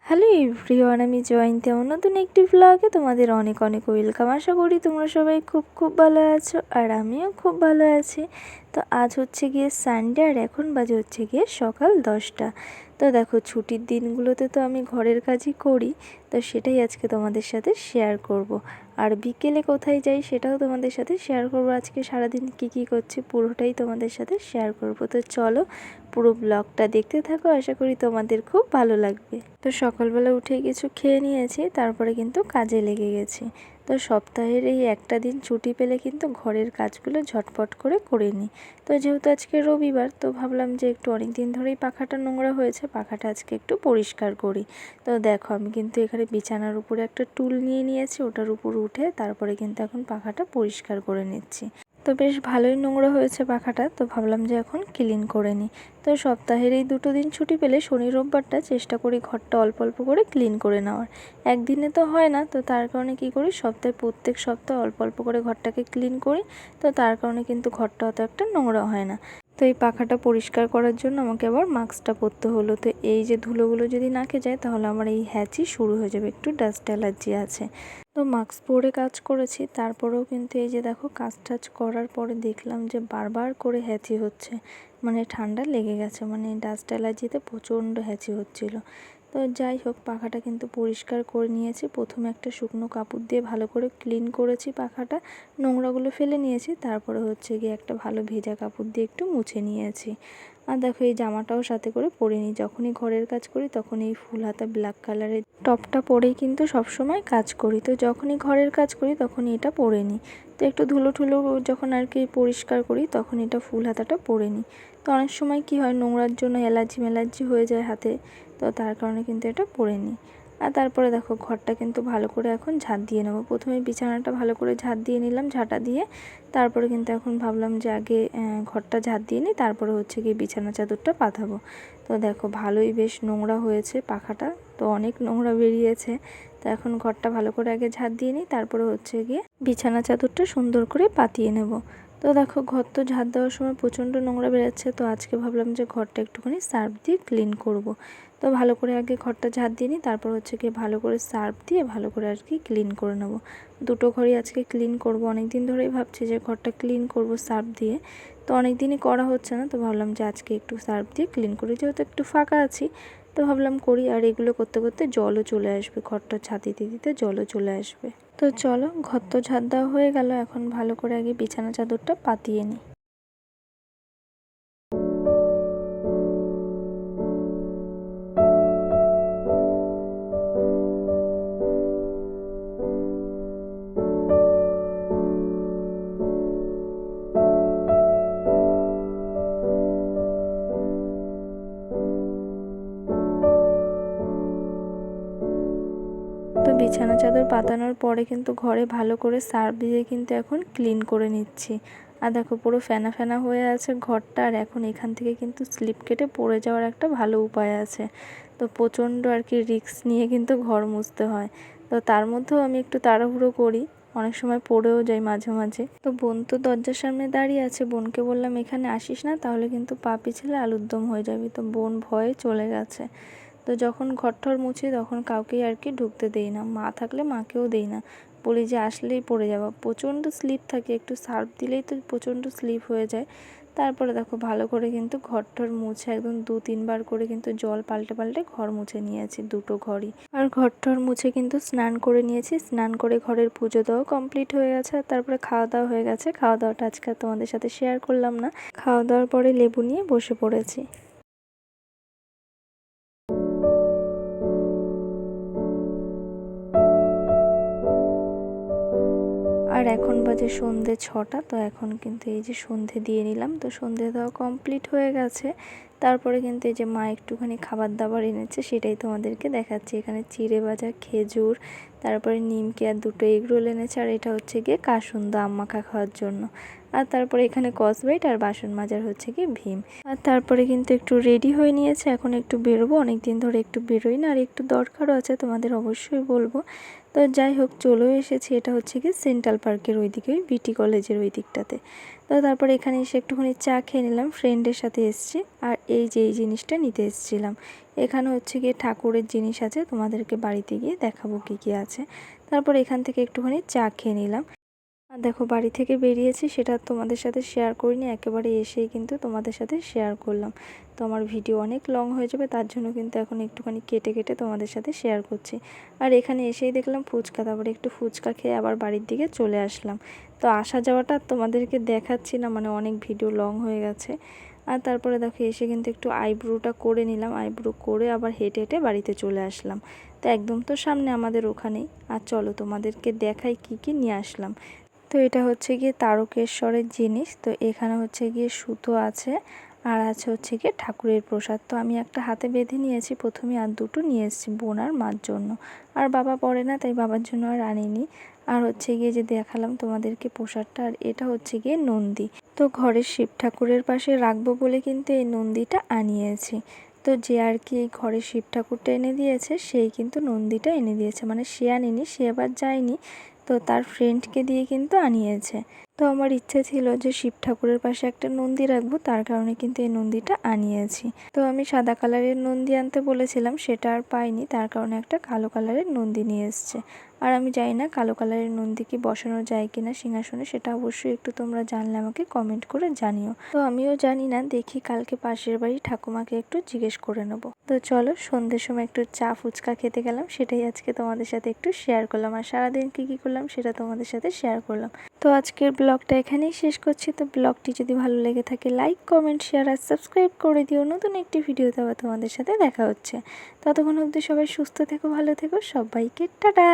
Hello everyone, আমি জয়ন্তী। আমার নতুন একটি ব্লগে তোমাদের অনেক অনেক ওয়েলকাম। আশা করি তোমরা সবাই খুব খুব ভালো আছো, আর আমিও খুব ভালো আছি। তো আজ হচ্ছে গিয়ে সানডে, আর এখন বাজে হচ্ছে গিয়ে সকাল 10টা। তো দেখো, ছুটির দিনগুলোতে তো আমি ঘরের কাজই করি, তো সেটাই আজকে তোমাদের সাথে শেয়ার করব। আর বিকেলে কোথায় যাই সেটাও তোমাদের সাথে শেয়ার করব। আজকে সারাদিন কি করছি পুরোটাই তোমাদের সাথে শেয়ার করব। তো চলো পুরো ব্লগটা দেখতে থাকো, আশা করি তোমাদের খুব ভালো লাগবে। তো সকালবেলা উঠে কিছু খেয়ে নিয়েছি, তারপরে কিন্তু কাজে লেগে গেছি। তো সপ্তাহের এই একটা দিন ছুটি পেলে কিন্তু ঘরের কাজগুলো ঝটপট করে নিই। তো যেহেতু আজকে রবিবার, তো ভাবলাম যে একটু অনেক দিন ধরেই পাখাটা নোংরা হয়েছে, পাখাটা আজকে একটু পরিষ্কার করি। তো দেখো, আমি কিন্তু এখানে বিছানার উপরে একটা টুল নিয়ে নিয়েছি, ওটার উপর উঠে তারপরে কিন্তু এখন পাখাটা পরিষ্কার করে নিচ্ছি। তো বেশ ভালোই নোংরা হয়েছে পাখাটা, তো ভাবলাম যে এখন ক্লিন করে নিই। তো সপ্তাহের এই দুটো দিন ছুটি পেলে শনি রোববারটা চেষ্টা করি ঘরটা অল্প অল্প করে ক্লিন করে নেওয়ার। একদিনে তো হয় না, তো তার কারণে কি করি, প্রত্যেক সপ্তাহে অল্প অল্প করে ঘরটাকে ক্লিন করি। তো তার কারণে কিন্তু ঘরটা অত একটা নোংরা হয় না। তো এই পাখাটা পরিষ্কার করার জন্য আমাকে আবার মাস্কটা পরতে হলো। তো এই যে ধুলোগুলো যদি নাকে যায় তাহলে আমার এই হ্যাচি শুরু হয়ে যাবে, একটু ডাস্ট অ্যালার্জি আছে। তো মাস্ক পরে কাজ করেছি, তারপরেও কিন্তু এই যে দেখো, কাজ টাজ করার পরে দেখলাম যে বারবার করে হ্যাচি হচ্ছে, মানে ঠান্ডা লেগে গেছে, মানে ডাস্ট অ্যালার্জিতে প্রচণ্ড হ্যাচি হচ্ছিল। তো যাই হোক, পাখাটা কিন্তু পরিষ্কার করে নিয়েছি। প্রথমে একটা শুকনো কাপড় দিয়ে ভালো করে ক্লিন করেছি পাখাটা, নোংরাগুলো ফেলে নিয়েছি। তারপরে হচ্ছে গিয়ে একটা ভালো ভেজা কাপড় দিয়ে একটু মুছে নিয়েছি। আর দেখো, এই জামাটাও সাথে করে পরে নিই। যখনই ঘরের কাজ করি তখন এই ফুল হাতা ব্ল্যাক কালারের টপটা পরেই কিন্তু সবসময় কাজ করি। তো যখনই ঘরের কাজ করি তখনই এটা পরে নিই। তো একটু ধুলো ঠুলো যখন আর কি পরিষ্কার করি তখন এটা ফুল হাতাটা পরে নিই। তো অনেক সময় কি হয়, নোংরার জন্য অ্যালার্জি হয়ে যায় হাতে, তো তার কারণে কিন্তু এটা পরে নিই। আর তারপরে দেখো, ঘরটা কিন্তু ভালো করে এখন ঝাঁট দিয়ে নেবো। প্রথমে বিছানাটা ভালো করে ঝাঁট দিয়ে নিলাম ঝাঁটা দিয়ে। তারপরে কিন্তু এখন ভাবলাম যে আগে ঘরটা ঝাঁট দিয়ে নিই, তারপরে হচ্ছে গিয়ে বিছানা চাদরটা পাতাবো। তো দেখো, ভালোই বেশ নোংরা হয়েছে পাখাটা, তো অনেক নোংরা বেরিয়েছে। তো এখন ঘরটা ভালো করে আগে ঝাঁট দিয়ে নিই, তারপরে হচ্ছে গিয়ে বিছানা চাদরটা সুন্দর করে পাতিয়ে নেব। তো দেখো, ঘর তো ঝাঁট দেওয়ার সময় প্রচণ্ড নোংরা বেরোচ্ছে, তো আজকে ভাবলাম যে ঘরটা একটুখানি সার্ফ দিয়ে ক্লিন করব। তো ভালো করে আগে ঘরটা ঝাঁট দিয়ে নিই, তারপর হচ্ছে গিয়ে ভালো করে সার্ফ দিয়ে ভালো করে আর কি ক্লিন করে নেব। দুটো ঘরই আজকে ক্লিন করব। অনেক দিন ধরেই ভাবছি যে ঘরটা ক্লিন করব সার্ফ দিয়ে, তো অনেক দিনই করা হচ্ছে না। তো ভাবলাম যে আজকে একটু সার্ফ দিয়ে ক্লিন করি, যেহেতু একটু ফাঁকা আছি, তো ভাবলাম করি। আর এগুলো করতে করতে জলও চলে আসবে, ঘরটা ঝাঁট দিতে দিতে জলও চলে আসবে। তো চলো, ঘর তো ঝাঁট দেওয়া হয়ে গেল, এখন ভালো করে আগে বিছানা চাদরটা পাতিয়ে নিই। তো বিছানা চাদর পাতানোর পরে কিন্তু ঘরে ভালো করে সার্ফ দিয়ে কিন্তু এখন ক্লিন করে নিচ্ছি। আর দেখো, পুরো ফেনা ফেনা হয়ে আছে ঘরটা, আর এখন এখান থেকে কিন্তু স্লিপ কেটে পড়ে যাওয়ার একটা ভালো উপায় আছে। তো প্রচণ্ড আর কি রিস্ক নিয়ে কিন্তু ঘর মুছতে হয়। তো তার মধ্যেও আমি একটু তাড়াহুড়ো করি, অনেক সময় পড়েও যাই মাঝে মাঝে। তো বোন তো দরজার সামনে দাঁড়িয়ে আছে, বোনকে বললাম এখানে আসিস না, তাহলে কিন্তু পা পিছলে আলুর দম হয়ে যাবে। তো বোন ভয়ে চলে গেছে। তো যখন ঘরঠর মুছি তখন কাউকেই আর কি ঢুকতে দেই না, মা থাকলে মাকেও দেই না, বলি যে আসলেই পড়ে যাবো। প্রচণ্ড স্লিপ থাকে, একটু সার্ফ দিলেই তো প্রচণ্ড স্লিপ হয়ে যায়। তারপরে দেখো, ভালো করে কিন্তু ঘরঠর মুছে একদম 2-3 বার করে কিন্তু জল পাল্টে পাল্টে ঘর মুছে নিয়েছি, দুটো ঘরই। আর ঘরঠর মুছে কিন্তু স্নান করে নিয়েছি, স্নান করে ঘরের পুজো দেওয়া কমপ্লিট হয়ে গেছে। আর তারপরে খাওয়া দাওয়া হয়ে গেছে, খাওয়া দাওয়াটা আজকে তোমাদের সাথে শেয়ার করলাম না। খাওয়া দাওয়ার পরে লেবু নিয়ে বসে পড়েছি। আর এখন বাজে সন্ধে 6টা। তো এখন কিন্তু এই যে সন্ধে দিয়ে নিলাম, তো সন্ধে দেওয়া কমপ্লিট হয়ে গেছে। তারপরে কিন্তু এই যে মা একটুখানি খাবার দাবার এনেছে, সেটাই তোমাদেরকে দেখাচ্ছি। এখানে চিড়ে ভাজা, খেজুর, তারপরে নিমকি আর দুটো এগরোল এনেছে। আর এটা হচ্ছে গিয়ে কাসুন্দা আম্মাখা খাওয়ার জন্য। আর তারপরে এখানে কসবাইট আর বাসন মাজার হচ্ছে কি ভীম। আর তারপরে কিন্তু একটু রেডি হয়ে নিয়েছে, এখন একটু বেরোবো। অনেক দিন ধরে একটু বেরোই না, আর একটু দরকারও আছে, তোমাদের অবশ্যই বলবো। তো যাই হোক চলেও এসেছি। এটা হচ্ছে কি সেন্ট্রাল পার্কের ওইদিকে, ওই বিটি কলেজের ওই দিকটাতে। তো তারপর এখানে এসে একটুখানি চা খেয়ে নিলাম, ফ্রেন্ডের সাথে এসেছি। আর এই যে এই জিনিসটা নিতে এসেছিলাম। এখানে হচ্ছে গিয়ে ঠাকুরের জিনিস আছে, তোমাদেরকে বাড়িতে গিয়ে দেখাবো কী কী আছে। তারপর এখান থেকে একটুখানি চা খেয়ে নিলাম। আর দেখো বাড়ি থেকে বেরিয়েছি, সেটা তোমাদের সাথে শেয়ার করিনি, একেবারে এসেই কিন্তু তোমাদের সাথে শেয়ার করলাম। তো আমার ভিডিও অনেক লং হয়ে যাবে, তার জন্য কিন্তু এখন একটুখানি কেটে কেটে তোমাদের সাথে শেয়ার করছি। আর এখানে এসেই দেখলাম ফুচকা, তারপরে একটু ফুচকা খেয়ে আবার বাড়ির দিকে চলে আসলাম। তো আসা যাওয়াটা তোমাদেরকে দেখাচ্ছি না, মানে অনেক ভিডিও লং হয়ে গেছে। আর তারপরে দেখো এসে কিন্তু একটু আইব্রোটা করে নিলাম, আইব্রো করে আবার হেঁটে হেঁটে বাড়িতে চলে আসলাম। তো একদম তো সামনে আমাদের ওখানেই। আর চলো তোমাদেরকে দেখাই কি কি নিয়ে আসলাম। তো এটা হচ্ছে গিয়ে তারকেশ্বরের জিনিস। তো এখানে হচ্ছে গিয়ে সুতো আছে, আর আছে হচ্ছে গিয়ে ঠাকুরের প্রসাদ। তো আমি একটা হাতে বেঁধে নিয়েছি প্রথমে, আর দুটো নিয়ে এসেছি বোন আর মার জন্য। আর বাবা পড়ে না, তাই বাবার জন্য আর আনিনি। আর হচ্ছে গিয়ে যে দেখালাম তোমাদেরকে প্রসাদটা, আর এটা হচ্ছে গিয়ে নন্দী। তো ঘরের শিব ঠাকুরের পাশে রাখবো বলে কিন্তু এই নন্দীটা আনিয়েছি। তো যে আর কি ঘরের শিব ঠাকুরটা এনে দিয়েছে, সেই কিন্তু নন্দীটা এনে দিয়েছে, মানে সে আনিনি, সে আবার যায়নি, তো তার ফ্রেন্ডকে দিয়ে কিন্তু আনিয়েছে। তো আমার ইচ্ছে ছিল যে শিব ঠাকুরের পাশে একটা নন্দী রাখবো, তার কারণে কিন্তু এই নন্দীটা আনিয়েছি। তো আমি সাদা কালারের নন্দী আনতে বলেছিলাম, সেটা আর পাইনি, তার কারণে একটা কালো কালারের নন্দী নিয়ে এসছে। আর আমি জানি না কালো কালারের নন্দী কি বসানো যায় কিনা সিংহাসনে, সেটা অবশ্যই একটু তোমরা জানলে আমাকে কমেন্ট করে জানিও। তো আমিও জানি না, দেখি কালকে পাশের বাড়ি ঠাকুমাকে একটু জিজ্ঞেস করে নেবো। তো চলো সন্ধ্যের সময় একটু চা ফুচকা খেতে গেলাম, সেটাই আজকে তোমাদের সাথে একটু শেয়ার করলাম। আর সারাদিন কী কী করলাম সেটা তোমাদের সাথে শেয়ার করলাম। তো আজকের ব্লগটা এখানেই শেষ করছি। তো ব্লগটি যদি ভালো লেগে থাকে লাইক কমেন্ট শেয়ার আর সাবস্ক্রাইব করে দিও। নতুন একটি ভিডিওতে আবার তোমাদের সাথে দেখা হচ্ছে। ততক্ষণ অবধি সবাই সুস্থ থেকো, ভালো থেকো, সবাইকে টাটা।